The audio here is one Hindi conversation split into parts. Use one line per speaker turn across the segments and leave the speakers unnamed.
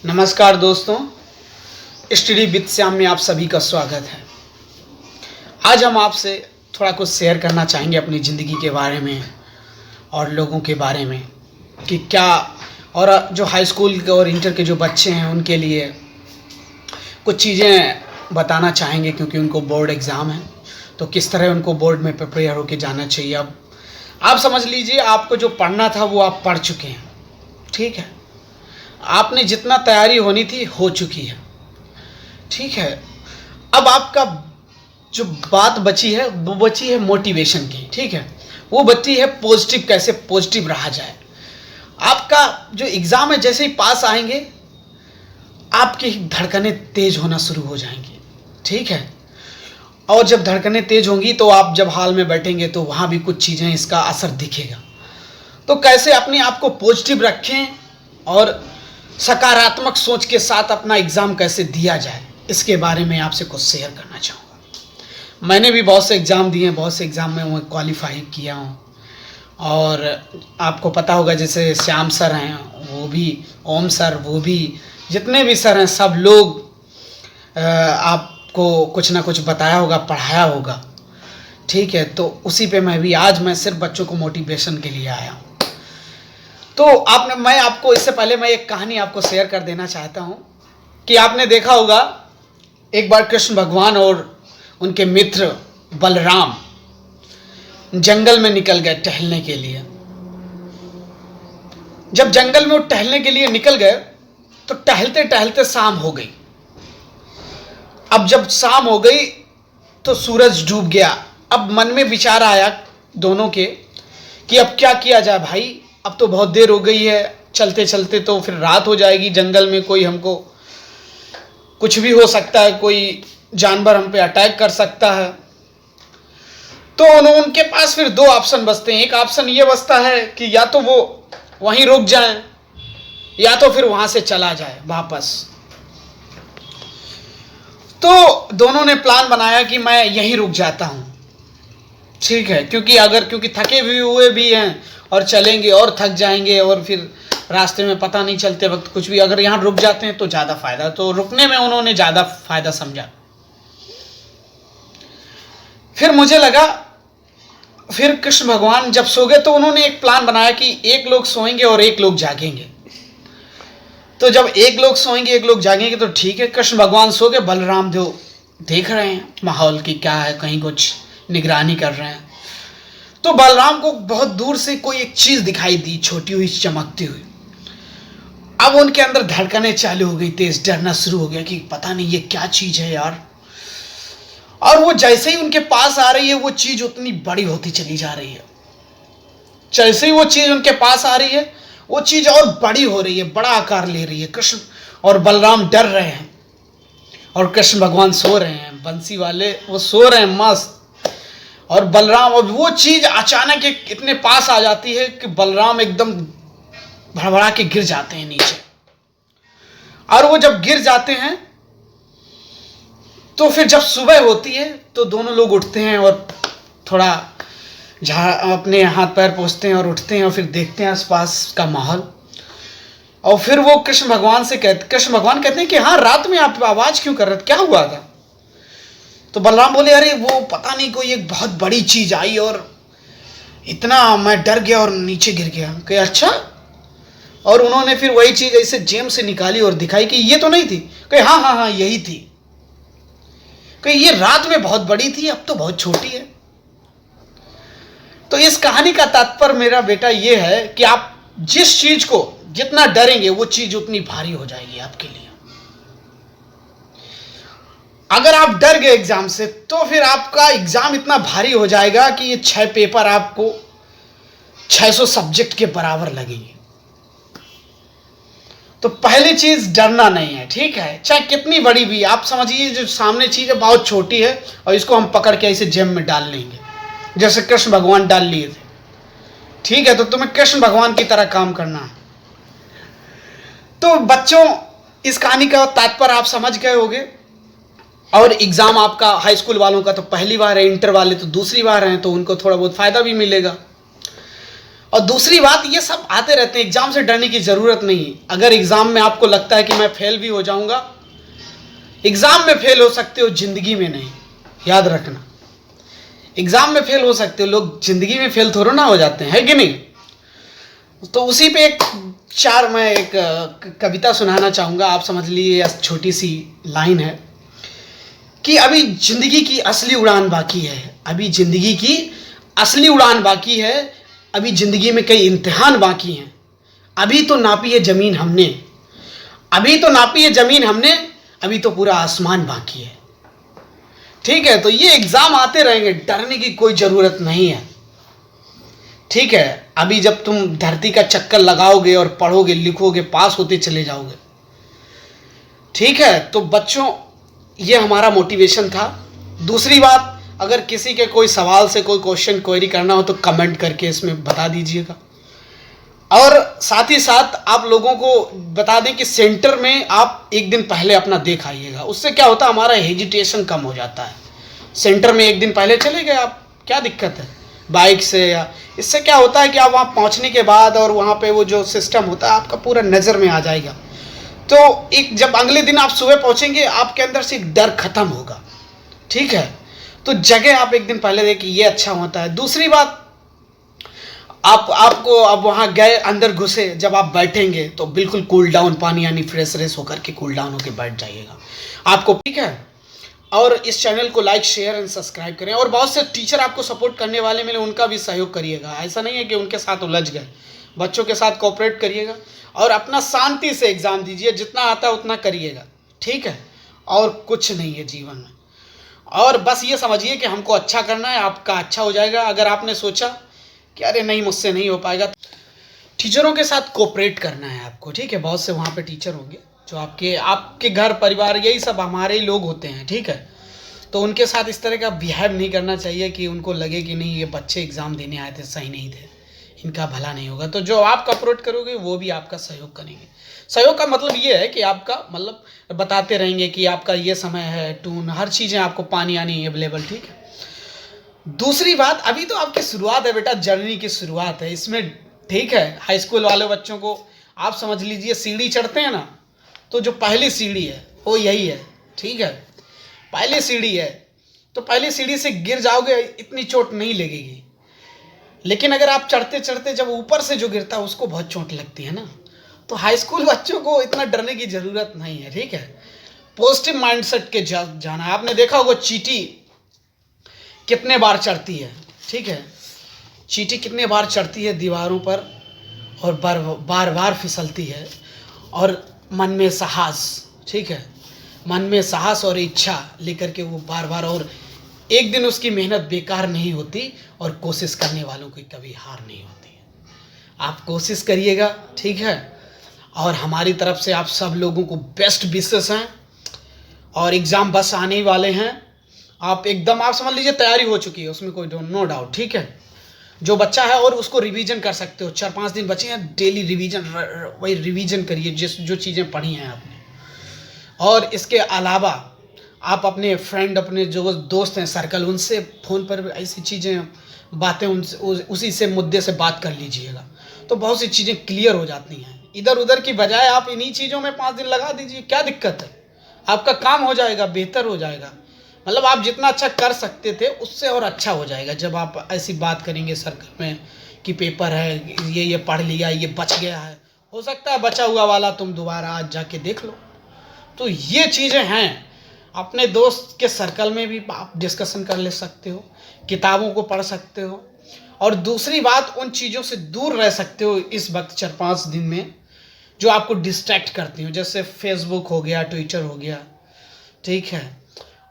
नमस्कार दोस्तों, स्टडी विद श्याम में आप सभी का स्वागत है। आज हम आपसे थोड़ा कुछ शेयर करना चाहेंगे अपनी ज़िंदगी के बारे में और लोगों के बारे में कि क्या, और जो हाई स्कूल के और इंटर के जो बच्चे हैं उनके लिए कुछ चीज़ें बताना चाहेंगे, क्योंकि उनको बोर्ड एग्ज़ाम है तो किस तरह उनको बोर्ड में प्रिपेयर होकर जाना चाहिए। अब आप समझ लीजिए, आपको जो पढ़ना था वो आप पढ़ चुके हैं, ठीक है। आपने जितना तैयारी होनी थी हो चुकी है, ठीक है। अब आपका जो बात बची है वो बची है मोटिवेशन की, ठीक है। वो बची है पॉजिटिव, कैसे पॉजिटिव रहा जाए। आपका जो एग्ज़ाम है, जैसे ही पास आएंगे आपकी धड़कनें तेज होना शुरू हो जाएंगी, ठीक है। और जब धड़कनें तेज होंगी तो आप जब हॉल में बैठेंगे तो वहाँ भी कुछ चीज़ें इसका असर दिखेगा। तो कैसे अपने आप को पॉजिटिव रखें और सकारात्मक सोच के साथ अपना एग्ज़ाम कैसे दिया जाए, इसके बारे में आपसे कुछ शेयर करना चाहूँगा। मैंने भी बहुत से एग्ज़ाम दिए हैं, बहुत से एग्ज़ाम में मैं क्वालिफाई किया हूँ। और आपको पता होगा, जैसे श्याम सर हैं, वो भी ओम सर, वो भी जितने भी सर हैं, सब लोग आपको कुछ ना कुछ बताया होगा, पढ़ाया होगा, ठीक है। तो उसी पे मैं सिर्फ बच्चों को मोटिवेशन के लिए आया हूँ। तो मैं आपको इससे पहले मैं एक कहानी आपको शेयर कर देना चाहता हूँ कि आपने देखा होगा, एक बार कृष्ण भगवान और उनके मित्र बलराम जंगल में निकल गए टहलने के लिए। जब जंगल में वो टहलने के लिए निकल गए तो टहलते टहलते शाम हो गई। अब जब शाम हो गई तो सूरज डूब गया। अब मन में विचार आया दोनों के कि अब क्या किया जाए भाई, अब तो बहुत देर हो गई है, चलते चलते तो फिर रात हो जाएगी। जंगल में कोई हमको कुछ भी हो सकता है, कोई जानवर हम पे अटैक कर सकता है। तो उनके पास फिर दो ऑप्शन बचते हैं। एक ऑप्शन ये बचता है कि या तो वो वहीं रुक जाएं या तो फिर वहां से चला जाए वापस। तो दोनों ने प्लान बनाया कि मैं यहीं रुक जाता हूं, ठीक है, क्योंकि थके भी हुए भी हैं और चलेंगे और थक जाएंगे और फिर रास्ते में पता नहीं चलते वक्त कुछ भी, अगर यहाँ रुक जाते हैं तो ज़्यादा फायदा। तो रुकने में उन्होंने ज़्यादा फायदा समझा। फिर मुझे लगा, फिर कृष्ण भगवान जब सो गए तो उन्होंने एक प्लान बनाया कि एक लोग सोएंगे और एक लोग जागेंगे। तो जब एक लोग सोएंगे एक लोग जागेंगे तो ठीक है, कृष्ण भगवान सो गए, बलराम जो देख रहे हैं माहौल की क्या है, कहीं कुछ निगरानी कर रहे हैं। तो बलराम को बहुत दूर से कोई एक चीज दिखाई दी, छोटी हुई, चमकती हुई। अब उनके अंदर धड़कनें चालू हो गई, तेज डरना शुरू हो गया कि पता नहीं ये क्या चीज है यार। और वो जैसे ही उनके पास आ रही है वो चीज उतनी बड़ी होती चली जा रही है। जैसे ही वो चीज उनके पास आ रही है वो चीज और बड़ी हो रही है, बड़ा आकार ले रही है। कृष्ण और बलराम डर रहे हैं और कृष्ण भगवान सो रहे हैं, बंसी वाले वो सो रहे हैं मस्त। और बलराम, और वो चीज अचानक इतने पास आ जाती है कि बलराम एकदम भड़बड़ा के गिर जाते हैं नीचे। और वो जब गिर जाते हैं तो फिर जब सुबह होती है तो दोनों लोग उठते हैं और थोड़ा अपने हाथ पैर पोंछते हैं और उठते हैं और फिर देखते हैं आसपास का माहौल। और फिर वो कृष्ण भगवान कहते हैं कि हाँ, रात में आप आवाज क्यों कर रहे थे, क्या हुआ था? तो बलराम बोले, अरे वो पता नहीं कोई एक बहुत बड़ी चीज आई और इतना मैं डर गया और नीचे गिर गया। कि अच्छा? और उन्होंने फिर वही चीज ऐसे जेब से निकाली और दिखाई कि ये तो नहीं थी। कहे हाँ हाँ हाँ यही थी। कहे ये रात में बहुत बड़ी थी, अब तो बहुत छोटी है। तो इस कहानी का तात्पर्य मेरा बेटा ये है कि आप जिस चीज को जितना डरेंगे वो चीज उतनी भारी हो जाएगी आपके लिए। अगर आप डर गए एग्जाम से तो फिर आपका एग्जाम इतना भारी हो जाएगा कि ये 6 पेपर आपको 600 सब्जेक्ट के बराबर लगेंगे। तो पहली चीज डरना नहीं है, ठीक है, चाहे कितनी बड़ी भी। आप समझिए जो सामने चीज है बहुत छोटी है और इसको हम पकड़ के ऐसे जेब में डाल लेंगे, जैसे कृष्ण भगवान डाल लिए थे, ठीक है। तो तुम्हें कृष्ण भगवान की तरह काम करना है। तो बच्चों, इस कहानी का तात्पर्य आप समझ गए होंगे। और एग्जाम आपका हाई स्कूल वालों का तो पहली बार है, इंटर वाले तो दूसरी बार हैं, तो उनको थोड़ा बहुत फायदा भी मिलेगा। और दूसरी बात, ये सब आते रहते हैं, एग्जाम से डरने की ज़रूरत नहीं है। अगर एग्जाम में आपको लगता है कि मैं फेल भी हो जाऊंगा, एग्जाम में फेल हो सकते हो, जिंदगी में नहीं। याद रखना, एग्जाम में फेल हो सकते हो, लोग जिंदगी में फेल थोड़ा ना हो जाते हैं, है कि नहीं। तो उसी पे मैं एक कविता सुनाना चाहूँगा, आप समझ लीजिए। छोटी सी लाइन है कि अभी जिंदगी की असली उड़ान बाकी है, अभी जिंदगी की असली उड़ान बाकी है, अभी जिंदगी में कई इम्तिहान बाकी हैं। अभी तो नापी है ज़मीन हमने, अभी तो नापी है ज़मीन हमने, अभी तो पूरा आसमान बाकी है। ठीक है, तो ये एग्ज़ाम आते रहेंगे, डरने की कोई ज़रूरत नहीं है। ठीक है, अभी जब तुम धरती का चक्कर लगाओगे और पढ़ोगे लिखोगे, पास होते चले जाओगे। ठीक है, तो बच्चों, ये हमारा मोटिवेशन था। दूसरी बात, अगर किसी के कोई सवाल से कोई क्वेश्चन क्वेरी करना हो तो कमेंट करके इसमें बता दीजिएगा। और साथ ही साथ आप लोगों को बता दें कि सेंटर में आप एक दिन पहले अपना देख आइएगा। उससे क्या होता है, हमारा हेजिटेशन कम हो जाता है। सेंटर में एक दिन पहले चले गए आप, क्या दिक्कत है, बाइक से या इससे क्या होता है कि आप वहाँ पहुँचने के बाद और वहाँ पे वो जो सिस्टम होता है आपका पूरा नज़र में आ जाएगा। तो एक जब अगले दिन आप सुबह पहुँचेंगे, आपके अंदर से एक डर खत्म होगा। ठीक है, तो जगह आप एक दिन पहले देखिए, ये अच्छा होता है। दूसरी बात, आपको अब वहाँ गए, अंदर घुसे, जब आप बैठेंगे तो बिल्कुल कूल डाउन पानी यानी फ्रेश होकर के कूल डाउन होकर बैठ जाइएगा आपको। ठीक है, और इस चैनल को लाइक शेयर एंड सब्सक्राइब करें। और बहुत से टीचर आपको सपोर्ट करने वाले मिले, उनका भी सहयोग करिएगा। ऐसा नहीं है कि उनके साथ उलझ गए, बच्चों के साथ कोऑपरेट करिएगा और अपना शांति से एग्ज़ाम दीजिए, जितना आता है उतना करिएगा। ठीक है, और कुछ नहीं है जीवन में। और बस ये समझिए कि हमको अच्छा करना है, आपका अच्छा हो जाएगा। अगर आपने सोचा कि अरे नहीं मुझसे नहीं हो पाएगा, टीचरों के साथ कोऑपरेट करना है आपको। ठीक है, बहुत से वहाँ पे टीचर होंगे जो आपके घर परिवार यही सब हमारे ही लोग होते हैं। ठीक है, तो उनके साथ इस तरह का बिहेव नहीं करना चाहिए कि उनको लगे कि नहीं ये बच्चे एग्ज़ाम देने आए थे, सही नहीं थे, इनका भला नहीं होगा। तो जो आप कोऑपरेट करोगे वो भी आपका सहयोग करेंगे। सहयोग का मतलब ये है कि आपका मतलब बताते रहेंगे कि आपका ये समय है, टून हर चीज़ें आपको पानी आनी अवेलेबल। ठीक है, दूसरी बात, अभी तो आपकी शुरुआत है बेटा, जर्नी की शुरुआत है इसमें। ठीक है, हाई स्कूल वाले बच्चों को आप समझ लीजिए, सीढ़ी चढ़ते हैं ना, तो जो पहली सीढ़ी है वो यही है। ठीक है, पहली सीढ़ी है, तो पहली सीढ़ी से गिर जाओगे, इतनी चोट नहीं लगेगी। लेकिन अगर आप चढ़ते चढ़ते जब ऊपर से जो गिरता है उसको बहुत चोट लगती है ना। तो हाई स्कूल बच्चों को इतना डरने की ज़रूरत नहीं है। ठीक है, पॉजिटिव माइंडसेट के जाना है। आपने देखा होगा चींटी कितने बार चढ़ती है। ठीक है, चींटी कितने बार चढ़ती है दीवारों पर और बार बार फिसलती है, और मन में साहस, ठीक है, मन में साहस और इच्छा लेकर के वो बार बार, और एक दिन उसकी मेहनत बेकार नहीं होती, और कोशिश करने वालों की कभी हार नहीं होती है। आप कोशिश करिएगा। ठीक है, और हमारी तरफ से आप सब लोगों को बेस्ट विशेस हैं, और एग्ज़ाम बस आने ही वाले हैं। आप एकदम आप समझ लीजिए तैयारी हो चुकी है, उसमें कोई नो डाउट। ठीक है, जो बच्चा है और उसको रिवीजन कर सकते हो, 4-5 दिन बचे हैं, डेली रिवीजन, वही रिवीजन करिए जो चीज़ें पढ़ी हैं आपने। और इसके अलावा आप अपने फ्रेंड, अपने जो दोस्त हैं सर्कल, उनसे फ़ोन पर ऐसी चीज़ें बातें उनसे उसी से मुद्दे से बात कर लीजिएगा, तो बहुत सी चीज़ें क्लियर हो जाती हैं। इधर उधर की बजाय आप इन्हीं चीज़ों में 5 दिन लगा दीजिए, क्या दिक्कत है, आपका काम हो जाएगा, बेहतर हो जाएगा। मतलब आप जितना अच्छा कर सकते थे उससे और अच्छा हो जाएगा जब आप ऐसी बात करेंगे सर्कल में कि पेपर है, ये पढ़ लिया, ये बच गया है, हो सकता है बचा हुआ वाला तुम दोबारा आज जाके देख लो। तो ये चीज़ें हैं, अपने दोस्त के सर्कल में भी आप डिस्कशन कर ले सकते हो, किताबों को पढ़ सकते हो, और दूसरी बात, उन चीज़ों से दूर रह सकते हो इस वक्त 4-5 दिन में जो आपको डिस्ट्रैक्ट करती हो, जैसे फेसबुक हो गया, ट्विटर हो गया। ठीक है,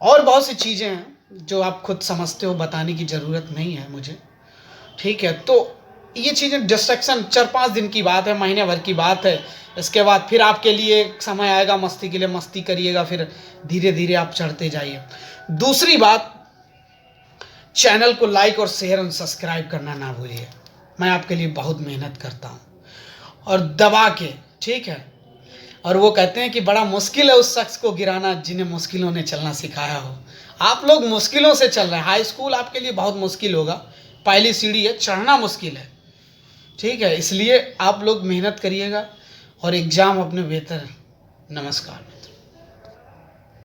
और बहुत सी चीज़ें हैं जो आप खुद समझते हो, बताने की ज़रूरत नहीं है मुझे। ठीक है, तो ये चीज़ें डिस्ट्रैक्शन 4-5 दिन की बात है, महीने भर की बात है। इसके बाद फिर आपके लिए एक समय आएगा मस्ती के लिए, मस्ती करिएगा, फिर धीरे धीरे आप चढ़ते जाइए। दूसरी बात, चैनल को लाइक और शेयर और सब्सक्राइब करना ना भूलिए। मैं आपके लिए बहुत मेहनत करता हूँ और दबा के। ठीक है, और वो कहते हैं कि बड़ा मुश्किल है उस शख्स को गिराना जिन्हें मुश्किलों ने चलना सिखाया हो। आप लोग मुश्किलों से चल रहे हैं। हाई स्कूल आपके लिए बहुत मुश्किल होगा, पहली सीढ़ी है, चढ़ना मुश्किल है। ठीक है, इसलिए आप लोग मेहनत करिएगा और एग्ज़ाम अपने बेहतर। नमस्कार मित्रों।